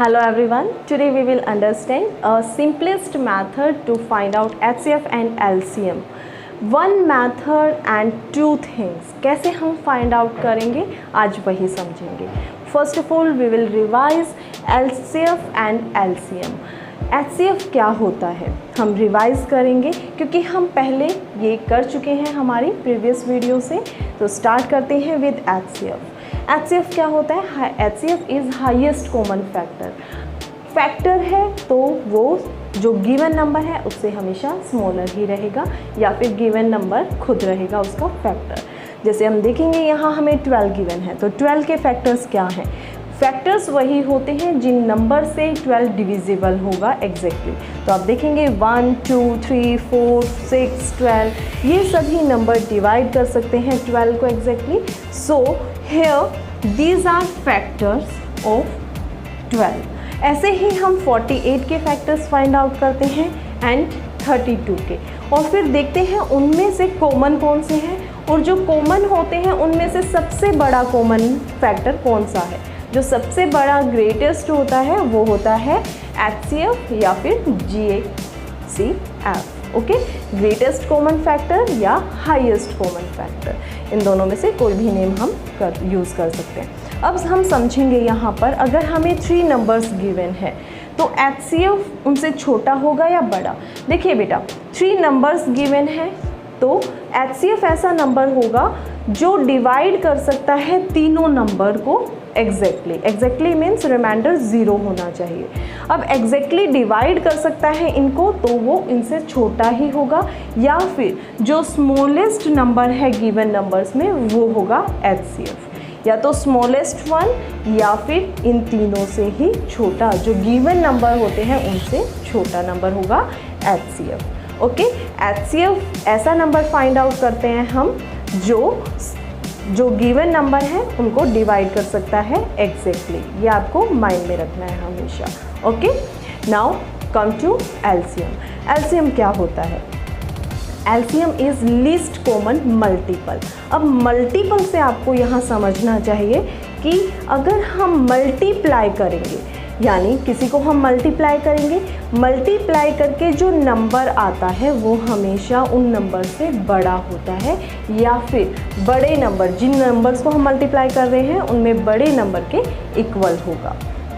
Hello everyone, today we will understand a simplest method to find out HCF and LCM. One method and two things. कैसे हम find out करेंगे आज वही समझेंगे. First of all we will revise HCF and LCM. HCF क्या होता है हम रिवाइज करेंगे क्योंकि हम पहले ये कर चुके हैं हमारी प्रीवियस वीडियो से. तो स्टार्ट करते हैं विद HCF. HCF क्या होता है? HCF is highest common factor. Factor है तो वो जो गिवन नंबर है उससे हमेशा स्मॉलर ही रहेगा या फिर गिवन नंबर खुद रहेगा उसका फैक्टर. जैसे हम देखेंगे यहाँ हमें 12 गिवन है तो 12 के फैक्टर्स क्या हैं? फैक्टर्स वही होते हैं जिन नंबर से 12 डिविजिबल होगा एग्जैक्टली. तो आप देखेंगे 1, 2, 3, 4, 6, 12 ये सभी नंबर डिवाइड कर सकते हैं 12 को exactly. So here these are factors of 12. ऐसे ही हम 48 के फैक्टर्स फाइंड आउट करते हैं एंड 32 के, और फिर देखते हैं उनमें से कॉमन कौन से हैं और जो कॉमन होते हैं उनमें से सबसे बड़ा कॉमन फैक्टर कौन सा है. जो सबसे बड़ा ग्रेटेस्ट होता है वो होता है HCF या फिर GCF. Okay, greatest common factor या हाईएस्ट कॉमन फैक्टर, इन दोनों में से कोई भी नेम हम यूज़ कर सकते हैं. अब हम समझेंगे यहाँ पर अगर हमें 3 नंबर्स गिवन है तो HCF उनसे छोटा होगा या बड़ा. देखिए बेटा 3 नंबर्स गिवन है तो HCF ऐसा नंबर होगा जो डिवाइड कर सकता है तीनों नंबर को एग्जैक्टली मीन्स रिमाइंडर 0 होना चाहिए. अब एग्जैक्टली डिवाइड कर सकता है इनको तो वो इनसे छोटा ही होगा या फिर जो स्मॉलेस्ट नंबर है गिवन नंबर्स में वो होगा HCF, या तो स्मॉलेस्ट वन या फिर इन तीनों से ही छोटा जो गिवन नंबर होते हैं उनसे छोटा नंबर होगा HCF. ओके, HCF ऐसा नंबर फाइंड आउट करते हैं हम जो गिवन नंबर है उनको डिवाइड कर सकता है एग्जैक्टली. ये आपको माइंड में रखना है हमेशा. Okay, now come to LCM. LCM क्या होता है? LCM is least common multiple. अब मल्टीपल से आपको यहाँ समझना चाहिए कि अगर हम मल्टीप्लाई करेंगे यानी किसी को हम मल्टीप्लाई करेंगे, मल्टीप्लाई करके जो नंबर आता है वो हमेशा उन नंबर से बड़ा होता है या फिर बड़े नंबर जिन नंबर्स को हम मल्टीप्लाई कर रहे हैं उनमें बड़े नंबर के इक्वल होगा.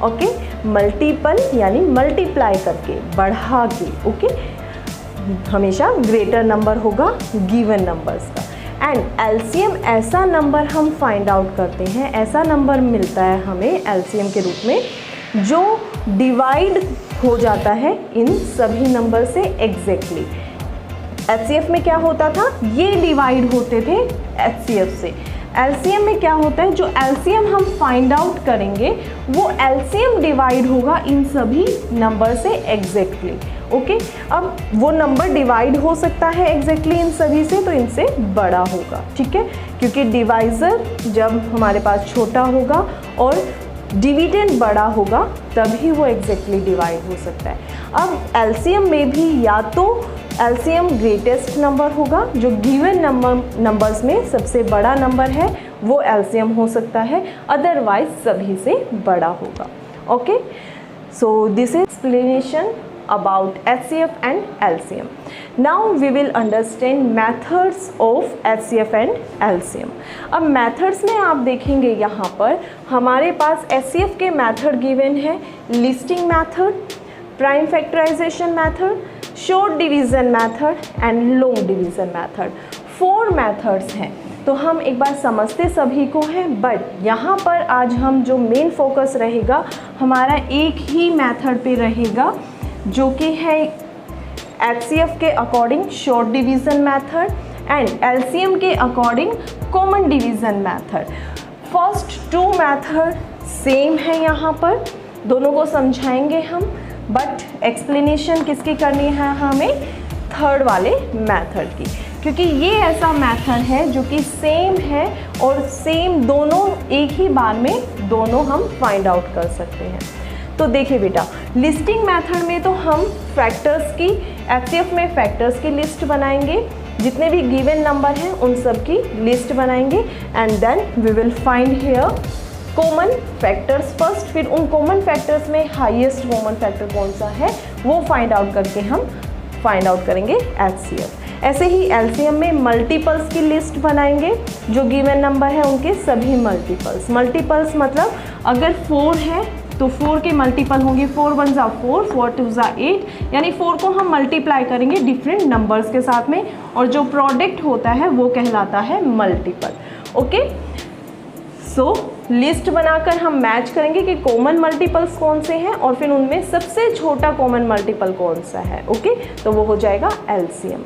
ओके, मल्टीपल यानी मल्टीप्लाई करके बढ़ा के. ओके, हमेशा ग्रेटर नंबर होगा गिवन नंबर्स का. एंड LCM ऐसा नंबर हम फाइंड आउट करते हैं, ऐसा नंबर मिलता है हमें LCM के रूप में जो डिवाइड हो जाता है इन सभी नंबर से एग्जैक्टली. HCF में क्या होता था? ये डिवाइड होते थे HCF से. LCM में क्या होता है? जो LCM हम फाइंड आउट करेंगे वो LCM डिवाइड होगा इन सभी नंबर से एग्जैक्टली. ओके, अब वो नंबर डिवाइड हो सकता है एग्जैक्टली इन सभी से तो इनसे बड़ा होगा. ठीक है, क्योंकि डिवाइज़र जब हमारे पास छोटा होगा और डिविडेंड बड़ा होगा तभी वो एग्जैक्टली डिवाइड हो सकता है. अब LCM में भी या तो LCM ग्रेटेस्ट नंबर होगा जो गिवन नंबर्स में सबसे बड़ा नंबर है वो LCM हो सकता है, अदरवाइज सभी से बड़ा होगा. Okay, so this is explanation about HCF and LCM. Now we will understand methods of HCF and LCM. अब methods में आप देखेंगे यहाँ पर हमारे पास HCF के मेथड गिवन है listing method, prime factorization method, short division method and long division method. 4 methods हैं. तो हम एक बार समझते सभी को हैं, बट यहाँ पर आज हम जो मेन फोकस रहेगा हमारा एक ही मेथड पे रहेगा जो कि है HCF के according short division method and LCM के according common division method. First 2 method same है यहाँ पर, दोनों को समझाएंगे हम, बट एक्सप्लेनेशन किसकी करनी है हमें? थर्ड वाले मेथड की, क्योंकि ये ऐसा मेथड है जो कि सेम है और सेम दोनों एक ही बार में दोनों हम फाइंड आउट कर सकते हैं. तो देखिए बेटा लिस्टिंग मेथड में तो हम फैक्टर्स की HCF में फैक्टर्स की लिस्ट बनाएंगे, जितने भी गिवन नंबर हैं उन सब की लिस्ट बनाएंगे and then we will find here common factors first, फिर उन कॉमन फैक्टर्स में हाईएस्ट कॉमन फैक्टर कौन सा है वो फाइंड आउट करके हम फाइंड आउट करेंगे एचसीएफ। ऐसे ही एलसीएम में मल्टीपल्स की लिस्ट बनाएंगे, जो गिवन नंबर है उनके सभी मल्टीपल्स। मल्टीपल्स मतलब अगर 4 है तो 4 के मल्टीपल होंगे, 4 1 ज़ा 4, 4 2 ज़ा 8, यानी 4 को हम मल्टीप्लाई करेंगे डिफरेंट नंबर्स के साथ में, और जो प्रोडक्ट होता है वो कहलाता है मल्टीपल। ओके, सो लिस्ट बनाकर हम मैच करेंगे कि कॉमन मल्टीपल्स कौन से हैं और फिर उनमें सबसे छोटा कॉमन मल्टीपल कौन सा है। ओके, तो वो हो जाएगा LCM.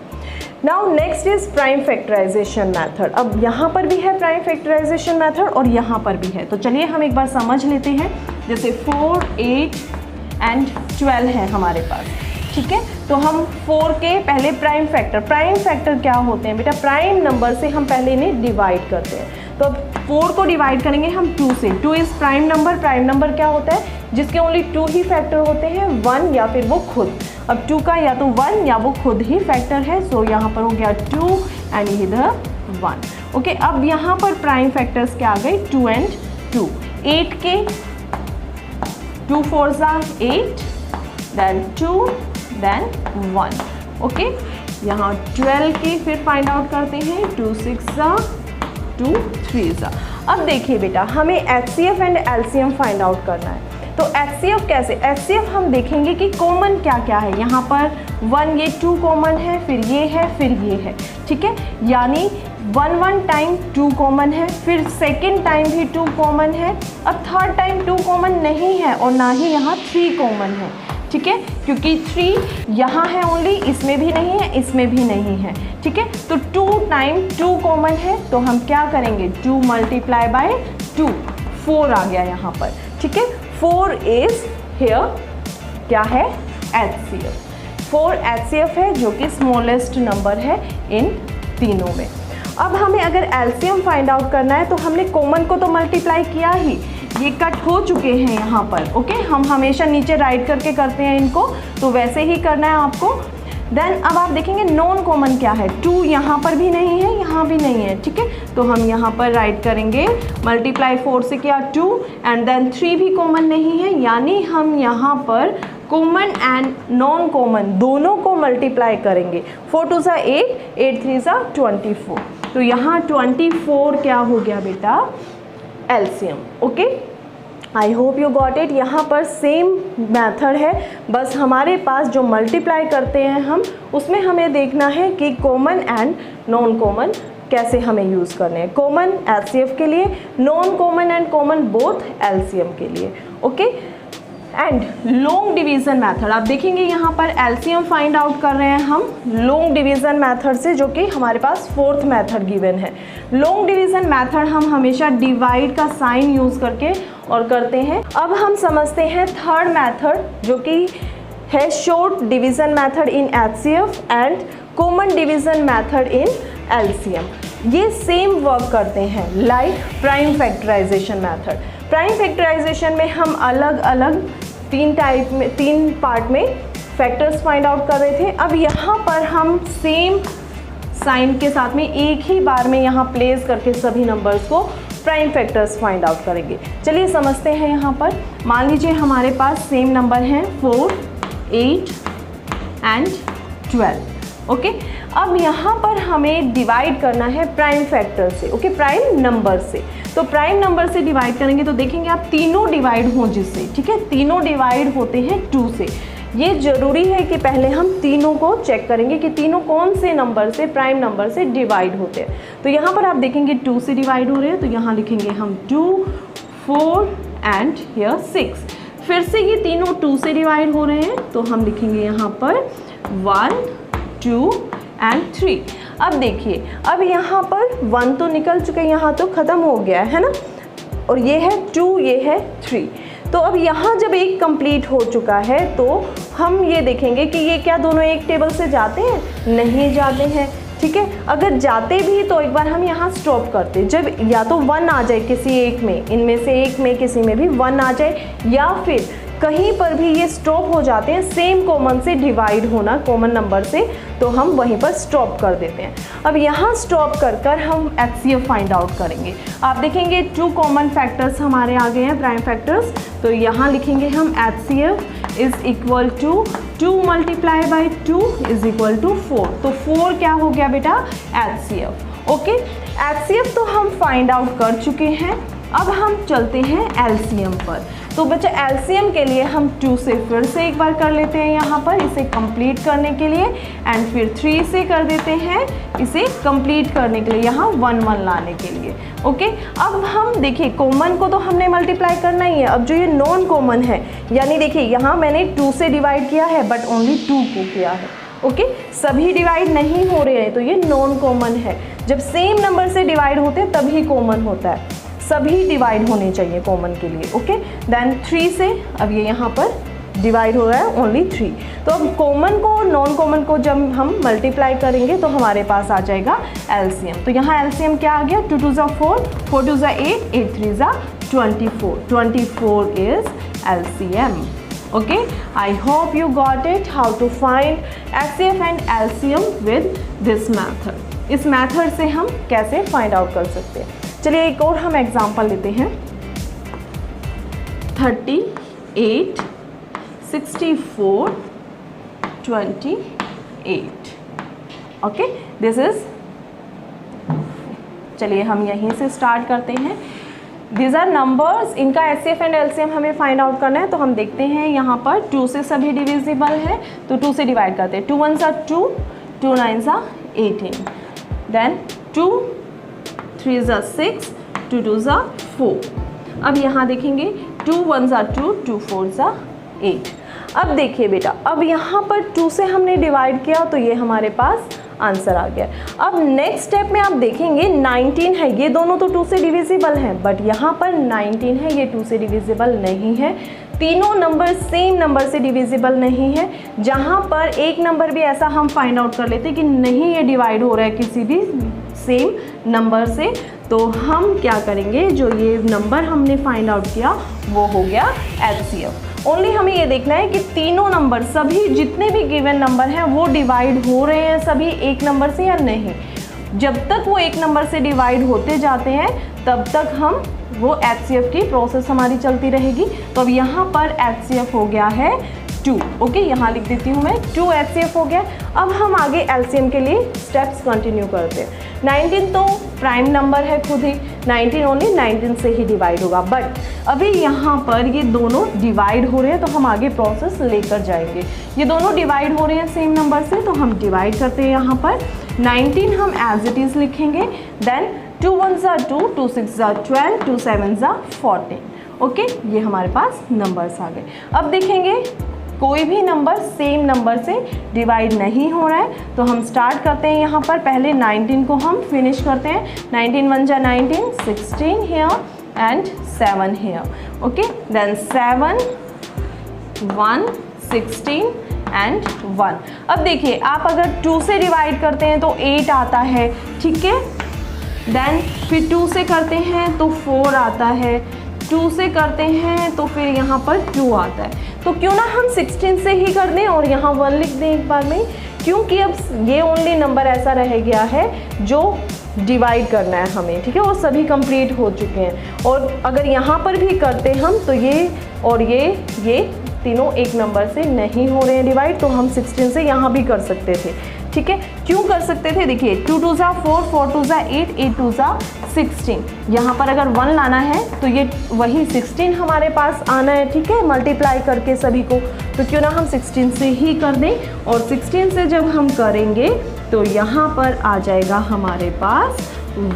Now next is prime factorization method. अब यहाँ पर भी है प्राइम फैक्टराइजेशन मेथड और यहाँ पर भी है, तो चलिए हम एक बार समझ लेते हैं। जैसे 4, 8 एंड 12 है हमारे पास, ठीक है, तो हम 4 के पहले प्राइम फैक्टर क्या होते हैं बेटा, प्राइम नंबर से हम पहले इन्हें डिवाइड करते हैं। तो अब 4 को डिवाइड करेंगे हम 2 से। 2 इज़ प्राइम नंबर क्या होता है, जिसके ओनली 2 ही फैक्टर होते हैं, 1 या फिर वो खुद। अब 2 का या तो 1 या वो खुद ही फैक्टर है, सो यहाँ पर हो गया 2 एंड इधर 1। ओके, अब यहाँ पर प्राइम फैक्टर्स क्या आ गए, 2 एंड 2। 8 के 2 4 ज़ा 8, देन 2, देन 1। ओके, यहाँ 12 के फिर फाइंड आउट करते हैं, 2 6 ज़ा 2, 3 ज़ा। अब देखिए बेटा, हमें HCF and LCM find out करना है। तो एचसीएफ कैसे, एचसीएफ हम देखेंगे कि कॉमन क्या क्या है। यहाँ पर 1 ये 2 कॉमन है, फिर ये है, फिर ये है, ठीक है, यानी 1 टाइम 2 कॉमन है, फिर सेकेंड टाइम भी 2 कॉमन है। अब थर्ड टाइम 2 कॉमन नहीं है और ना ही यहाँ 3 कॉमन है, ठीक है, क्योंकि 3 यहाँ है ओनली, इसमें भी नहीं है, इसमें भी नहीं है, ठीक है। तो 2 टाइम 2 कॉमन है, तो हम क्या करेंगे, 2 मल्टीप्लाई बाय 2, 4 आ गया यहाँ पर, ठीक है। 4 इज हियर क्या है, एचसीएफ। 4 एचसीएफ है, जो कि स्मॉलेस्ट नंबर है इन तीनों में। अब हमें अगर एलसीएम फाइंड आउट करना है, तो हमने कॉमन को तो मल्टीप्लाई किया ही, ये कट हो चुके हैं यहाँ पर। ओके, हम हमेशा नीचे राइट करके करते हैं इनको, तो वैसे ही करना है आपको। देन अब आप देखेंगे नॉन कॉमन क्या है, 2 यहाँ पर भी नहीं है, यहाँ भी नहीं है, ठीक है, तो हम यहाँ पर राइट करेंगे मल्टीप्लाई 4 से किया 2, एंड देन 3 भी कॉमन नहीं है, यानी हम यहाँ पर कॉमन एंड नॉन कॉमन दोनों को मल्टीप्लाई करेंगे। 4 2 ज़ा 8, 8 3 ज़ा 24, तो यहाँ 24 क्या हो गया बेटा, LCM. Okay, I hope you got it. यहाँ पर सेम मेथड है, बस हमारे पास जो मल्टीप्लाई करते हैं हम, उसमें हमें देखना है कि कॉमन एंड नॉन कॉमन कैसे हमें यूज़ करने हैं। कॉमन एचसीएफ के लिए, non common and common both LCM के लिए। Okay, and long division method आप देखेंगे यहाँ पर एलसीएम फाइंड आउट कर रहे हैं हम लॉन्ग डिवीज़न मेथड से, जो कि हमारे पास 4th मेथड गिवन है। लॉन्ग डिवीज़न मेथड हम हमेशा डिवाइड का साइन यूज़ करके और करते हैं। अब हम समझते हैं 3rd मेथड, जो कि है short division method in HCF and common division method in LCM. ये सेम वर्क करते हैं like prime factorization method. Prime factorization में हम अलग अलग 3 पार्ट में फैक्टर्स फाइंड आउट कर रहे थे। अब यहाँ पर हम सेम साइन के साथ में एक ही बार में यहाँ प्लेस करके सभी नंबर्स को प्राइम फैक्टर्स फाइंड आउट करेंगे। चलिए समझते हैं। यहाँ पर मान लीजिए हमारे पास सेम नंबर हैं 4, 8 एंड 12। ओके, अब यहाँ पर हमें डिवाइड करना है प्राइम फैक्टर से, ओके, प्राइम नंबर से। तो प्राइम नंबर से डिवाइड करेंगे तो देखेंगे आप तीनों डिवाइड हों जिससे, ठीक है, तीनों डिवाइड होते हैं 2 से। ये ज़रूरी है कि पहले हम तीनों को चेक करेंगे कि तीनों कौन से नंबर से, प्राइम नंबर से डिवाइड होते हैं। तो यहाँ पर आप देखेंगे 2 से डिवाइड हो रहे हैं, तो यहाँ लिखेंगे हम 2, 4 एंड हियर 6। फिर से ये तीनों 2 से डिवाइड हो रहे हैं, तो हम लिखेंगे यहाँ पर 1, 2 एंड 3। अब देखिए, अब यहाँ पर 1 तो निकल चुके, यहाँ तो ख़त्म हो गया है ना, और ये है 2, ये है 3। तो अब यहाँ जब एक कंप्लीट हो चुका है तो हम ये देखेंगे कि ये क्या दोनों एक टेबल से जाते हैं, नहीं जाते हैं, ठीक है। अगर जाते भी तो एक बार हम यहाँ स्टॉप करते, जब या तो 1 आ जाए किसी एक में, इनमें से एक में किसी में भी 1 आ जाए, या फिर कहीं पर भी ये स्टॉप हो जाते हैं सेम कॉमन से डिवाइड होना, कॉमन नंबर से, तो हम वहीं पर स्टॉप कर देते हैं। अब यहाँ स्टॉप कर हम HCF फाइंड आउट करेंगे। आप देखेंगे 2 कॉमन फैक्टर्स हमारे आ गए हैं, प्राइम फैक्टर्स, तो यहाँ लिखेंगे हम HCF is equal to 2 multiply by 2 is equal to 4। तो 4 क्या हो गया बेटा? HCF। ओके, HCF तो हम फाइंड आउट कर चुके हैं। अब हम चलते हैं LCM पर। तो बच्चा LCM के लिए हम 2 से फिर से एक बार कर लेते हैं यहाँ पर इसे कंप्लीट करने के लिए, एंड फिर 3 से कर देते हैं इसे कंप्लीट करने के लिए, यहाँ 1 1 लाने के लिए। ओके, अब हम देखिए कॉमन को तो हमने मल्टीप्लाई करना ही है। अब जो ये नॉन कॉमन है, यानी देखिए यहाँ मैंने 2 से डिवाइड किया है बट ओनली 2 को किया है। ओके, सभी डिवाइड नहीं हो रहे हैं, तो ये नॉन कॉमन है। जब सेम नंबर से डिवाइड होते हैं तभी कॉमन होता है, सभी डिवाइड होने चाहिए कॉमन के लिए। ओके, देन 3 से अब ये यहाँ पर डिवाइड हो रहा है ओनली 3। तो अब कॉमन को और नॉन कॉमन को जब हम मल्टीप्लाई करेंगे तो हमारे पास आ जाएगा LCM। तो यहाँ LCM क्या आ गया? 2 2 ज़ा 4, 4 2 ज़ा 8, 8 3 ज़ा 24, 24 is LCM। Okay, I hope you got it how to find HCF and LCM with this method। इस मेथड से हम कैसे फाइंड आउट कर सकते हैं। चलिए एक और हम एग्जांपल लेते हैं। 38, 64, 28। ओके, दिस इज, चलिए हम यहीं से स्टार्ट करते हैं। These are numbers, इनका HCF एंड LCM हमें फाइंड आउट करना है। तो हम देखते हैं यहाँ पर 2 से सभी डिविजिबल है, तो 2 से डिवाइड करते हैं। 2 1 ज़ा 2, 2 9 ज़ा 18, देन 2 3 ज़ा 6, 2 2 ज़ा 4। अब यहाँ देखेंगे 2 1 ज़ा 2, 2 4 ज़ा 8। अब देखिए बेटा, अब यहाँ पर 2 से हमने डिवाइड किया तो ये हमारे पास आंसर आ गया। अब नेक्स्ट स्टेप में आप देखेंगे 19 है, ये दोनों तो 2 से डिविजिबल हैं, बट यहाँ पर 19 है, ये 2 से डिविजिबल नहीं है। तीनों नंबर सेम नंबर से डिविजिबल नहीं है। जहाँ पर एक नंबर भी ऐसा हम फाइंड आउट कर लेते कि नहीं ये डिवाइड हो रहा है किसी भी सेम नंबर से, तो हम क्या करेंगे, जो ये नंबर हमने फाइंड आउट किया वो हो गया HCF। ओनली हमें ये देखना है कि तीनों नंबर, सभी जितने भी गिवन नंबर हैं वो डिवाइड हो रहे हैं सभी एक नंबर से या नहीं। जब तक वो एक नंबर से डिवाइड होते जाते हैं तब तक हम वो HCF की प्रोसेस हमारी चलती रहेगी। तो अब यहाँ पर HCF हो गया है 2। ओके, यहाँ लिख देती हूँ मैं, 2 HCF हो गया। अब हम आगे LCM के लिए स्टेप्स कंटिन्यू करते हैं। 19 तो प्राइम नंबर है खुद ही, 19 ओनली 19 से ही डिवाइड होगा, बट अभी यहाँ पर ये दोनों डिवाइड हो रहे हैं तो हम आगे प्रोसेस लेकर जाएंगे। ये दोनों डिवाइड हो रहे हैं सेम नंबर से, तो हम डिवाइड करते हैं। यहाँ पर 19 हम एज इट इज़ लिखेंगे, देन 2 1 ज़ा 2, 2 6 ज़ा 12, 2 7 ज़ा 14। ओके, ये हमारे पास नंबर्स आ गए। अब देखेंगे कोई भी नंबर सेम नंबर से डिवाइड नहीं हो रहा है, तो हम स्टार्ट करते हैं। यहाँ पर पहले 19 को हम फिनिश करते हैं। 19 1 ज़ा 19, 16 here and 7 here। Okay, then 7 1 16 and 1। अब देखिए आप अगर 2 से डिवाइड करते हैं तो 8 आता है, ठीक है। देन फिर 2 से करते हैं तो 4 आता है, 2 से करते हैं तो फिर यहाँ पर 2 आता है। तो क्यों ना हम 16 से ही कर दें और यहाँ 1 लिख दें एक बार में, क्योंकि अब ये ओनली नंबर ऐसा रह गया है जो डिवाइड करना है हमें, ठीक है। और सभी कंप्लीट हो चुके हैं। और अगर यहाँ पर भी करते हम तो ये और ये तीनों एक नंबर से नहीं हो रहे हैं डिवाइड, तो हम 16 से यहाँ भी कर सकते थे, ठीक है। क्यों कर सकते थे, देखिए 2 2 ज़ा 4, 4 2 ज़ा 8, 8 2 ज़ा 16। यहाँ पर अगर 1 लाना है तो ये वही 16 हमारे पास आना है, ठीक है, मल्टीप्लाई करके सभी को। तो क्यों ना हम 16 से ही कर दें, और 16 से जब हम करेंगे तो यहाँ पर आ जाएगा हमारे पास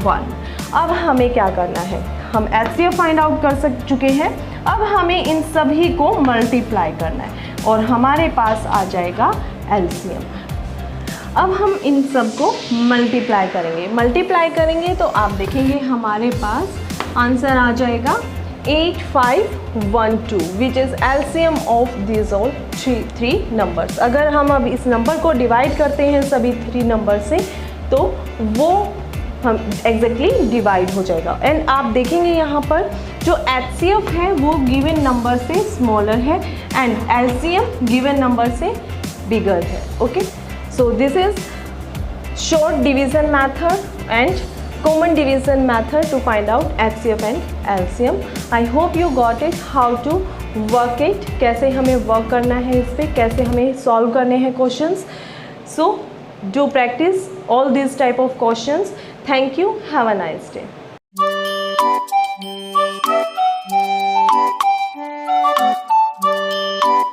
1। अब हमें क्या करना है, हम HCF फाइंड आउट कर चुके हैं। अब हमें इन सभी को मल्टीप्लाई करना है और हमारे पास आ जाएगा LCM। अब हम इन सब को मल्टीप्लाई करेंगे तो आप देखेंगे हमारे पास आंसर आ जाएगा 8512, which is LCM of this all three numbers. अगर हम अब इस नंबर को डिवाइड करते हैं सभी 3 नंबर से तो वो हम एग्जैक्टली डिवाइड हो जाएगा। एंड आप देखेंगे यहाँ पर जो HCF है वो गिवन नंबर से स्मॉलर है एंड LCM गिवन नंबर से बिगर है। Okay, so this is short division method and common division method to find out HCF and LCM. I hope you got it how to work it, कैसे हमें work करना है इस पर, कैसे हमें सॉल्व करने हैं questions. So do practice all these type of questions. Thank you. Have a nice day.